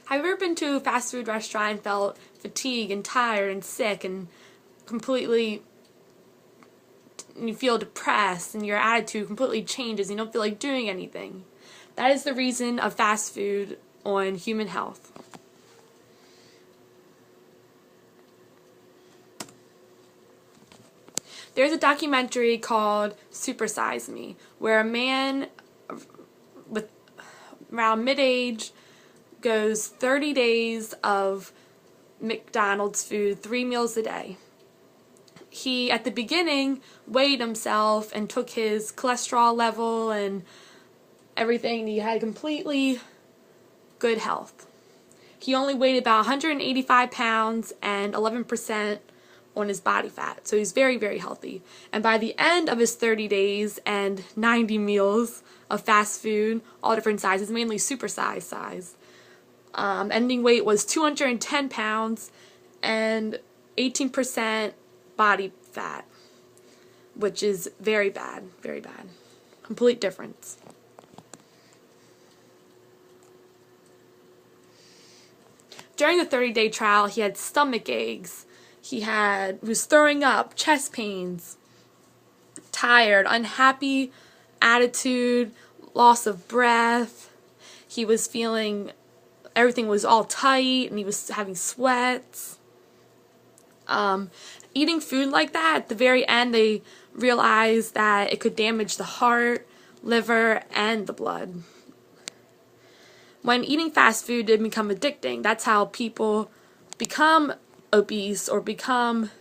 Have you ever been to a fast food restaurant and felt fatigued and tired and sick and completely, you feel depressed and your attitude completely changes and you don't feel like doing anything? That is the reason of fast food on human health. There's a documentary called Super Size Me, where a man with around mid-age goes 30 days of McDonald's food, 3 meals a day. He, at the beginning, weighed himself and took his cholesterol level and everything, and he had completely good health. He only weighed about 185 pounds and 11% on his body fat, so he's very, very healthy. And by the end of his 30 days and 90 meals of fast food, all different sizes, mainly supersize size, ending weight was 210 pounds and 18% body fat, which is very bad, very bad. Complete difference. During the 30-day trial, he had stomach aches. He was throwing up, chest pains, tired, unhappy attitude, loss of breath. He was feeling everything was all tight and he was having sweats. Eating food like that, at the very end, they realized that it could damage the heart, liver, and the blood. When eating fast food did become addicting, that's how people become obese or become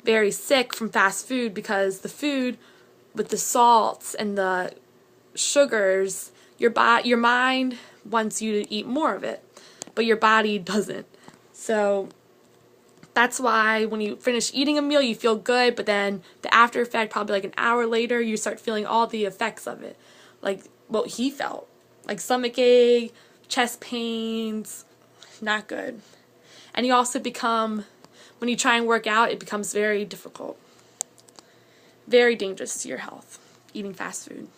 very sick from fast food, because the food with the salts and the sugars, your mind wants you to eat more of it, but your body doesn't. So that's why when you finish eating a meal, you feel good, but then the after effect, probably like an hour later, you start feeling all the effects of it. Like what he felt. Like stomach ache, chest pains, not good. And you also when you try and work out, it becomes very difficult. Very dangerous to your health, eating fast food.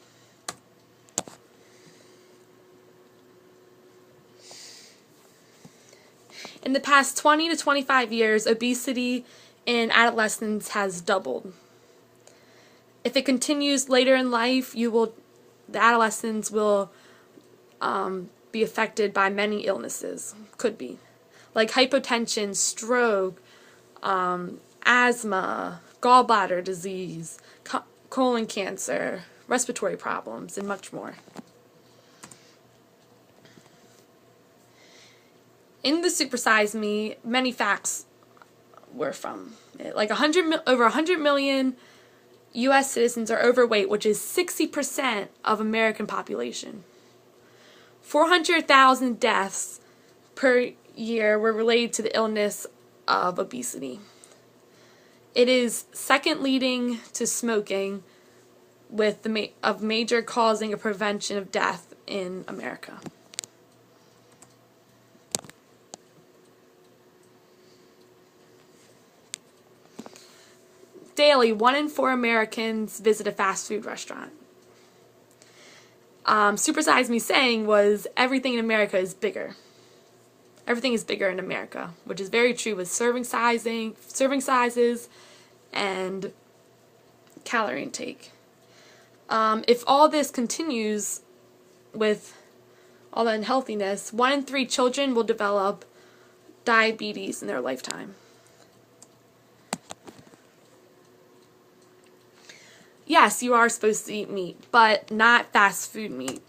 In the past 20 to 25 years, obesity in adolescents has doubled. If it continues later in life, the adolescents will be affected by many illnesses. Could be. Like hypotension, stroke, asthma, gallbladder disease, colon cancer, respiratory problems, and much more. In the Super Size Me, many facts were from it. Like over 100 million U.S. citizens are overweight, which is 60% of American population. 400,000 deaths per year were related to the illness of obesity. It is second leading to smoking, with major causing a prevention of death in America. Daily, 1 in 4 Americans visit a fast food restaurant. Super Size Me saying was, everything in America is bigger. Everything is bigger in America, which is very true with serving sizes, and calorie intake. If all this continues with all the unhealthiness, 1 in 3 children will develop diabetes in their lifetime. Yes, you are supposed to eat meat, but not fast food meat.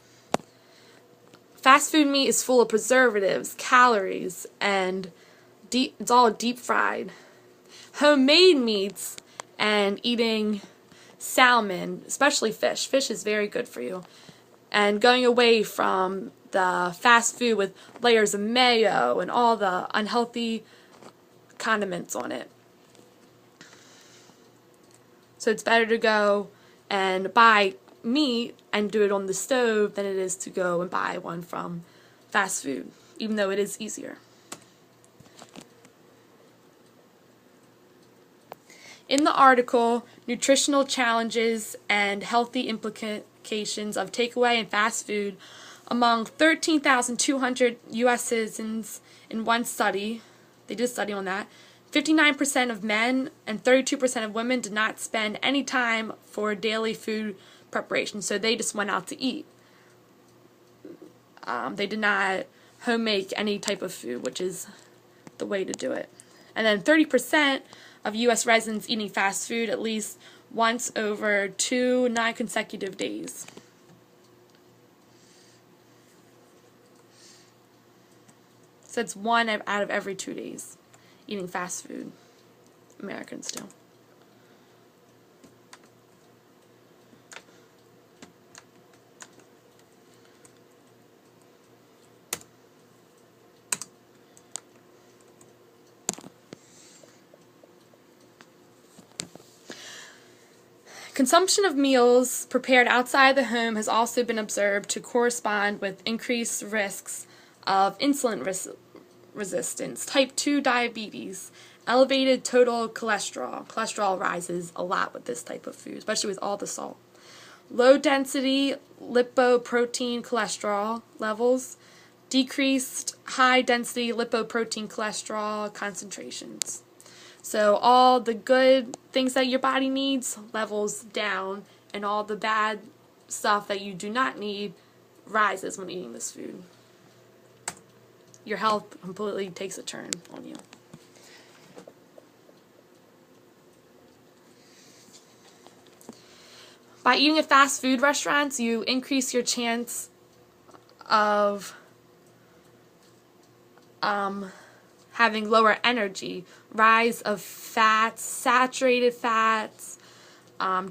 Fast food meat is full of preservatives, calories, and it's all deep fried. Homemade meats and eating salmon, especially fish. Fish is very good for you. And going away from the fast food with layers of mayo and all the unhealthy condiments on it. So it's better to go and buy meat and do it on the stove than it is to go and buy one from fast food, even though it is easier. In the article, Nutritional Challenges and Healthy Implications of Takeaway and Fast Food, Among 13,200 U.S. citizens in one study, they did a study on that, 59% of men and 32% of women did not spend any time for daily food preparation, so they just went out to eat. They did not home make any type of food, which is the way to do it. And then 30% of U.S. residents eating fast food at least once over 2 non-consecutive days. So it's 1 out of every 2 days eating fast food. Americans do. Consumption of meals prepared outside the home has also been observed to correspond with increased risks of insulin resistance, type 2 diabetes, elevated total cholesterol. Cholesterol rises a lot with this type of food, especially with all the salt. Low density lipoprotein cholesterol levels, decreased high density lipoprotein cholesterol concentrations. So all the good things that your body needs levels down, and all the bad stuff that you do not need rises when eating this food. Your health completely takes a turn on you. By eating at fast food restaurants, you increase your chance of having lower energy, rise of fats, saturated fats,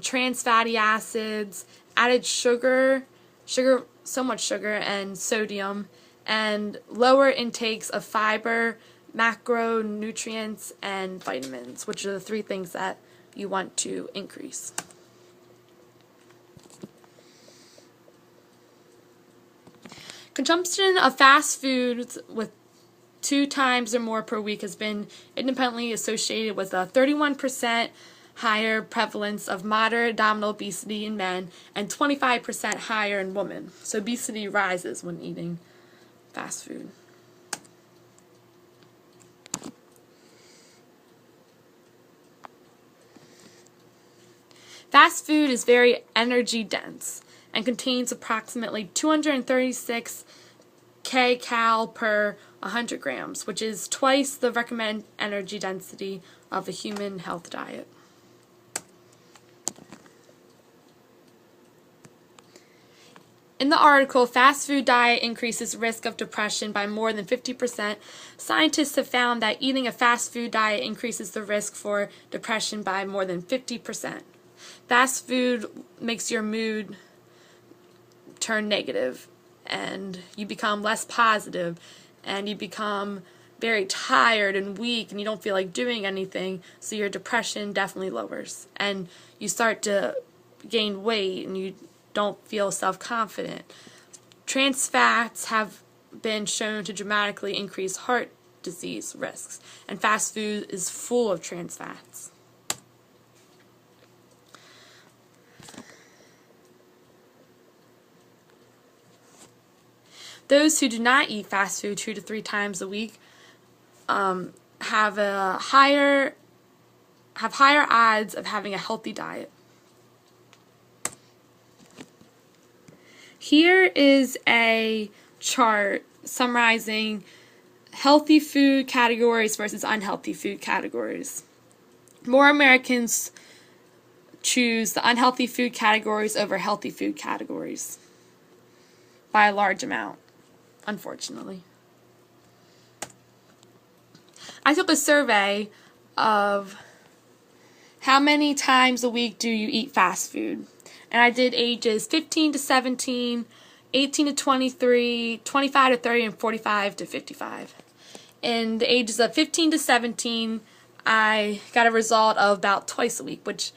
trans fatty acids, added sugar, so much sugar, and sodium, and lower intakes of fiber, macronutrients, and vitamins, which are the 3 things that you want to increase. Consumption of fast foods with 2 times or more per week has been independently associated with a 31% higher prevalence of moderate abdominal obesity in men and 25% higher in women. So obesity rises when eating fast food. Fast food is very energy dense and contains approximately 236 kcal per 100 grams, which is twice the recommended energy density of a human health diet. In the article, fast food diet increases risk of depression by more than 50%. Scientists have found that eating a fast food diet increases the risk for depression by more than 50%. Fast food makes your mood turn negative, and you become less positive, and you become very tired and weak, and you don't feel like doing anything, so your depression definitely lowers. And you start to gain weight, and you don't feel self-confident. Trans fats have been shown to dramatically increase heart disease risks, and fast food is full of trans fats. Those who do not eat fast food 2 to 3 times a week have higher odds of having a healthy diet. Here is a chart summarizing healthy food categories versus unhealthy food categories. More Americans choose the unhealthy food categories over healthy food categories by a large amount, unfortunately. I took a survey of how many times a week do you eat fast food. And I did ages 15 to 17, 18 to 23, 25 to 30, and 45 to 55. In the ages of 15 to 17, I got a result of about twice a week, which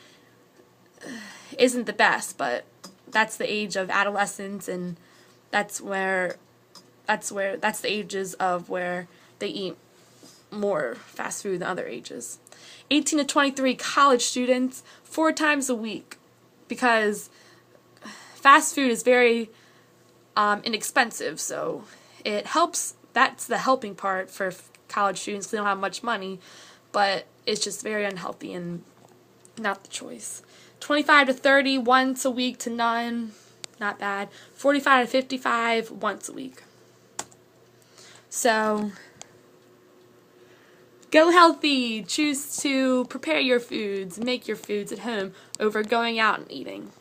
isn't the best, but that's the age of adolescence, and that's the ages of where they eat more fast food than other ages. 18 to 23 college students, 4 times a week, because fast food is very inexpensive, so it helps. That's the helping part for college students, 'cause they don't have much money, but it's just very unhealthy and not the choice. 25 to 30 once a week to none, not bad. 45 to 55 once a week. So go healthy. Choose to prepare your foods, make your foods at home over going out and eating.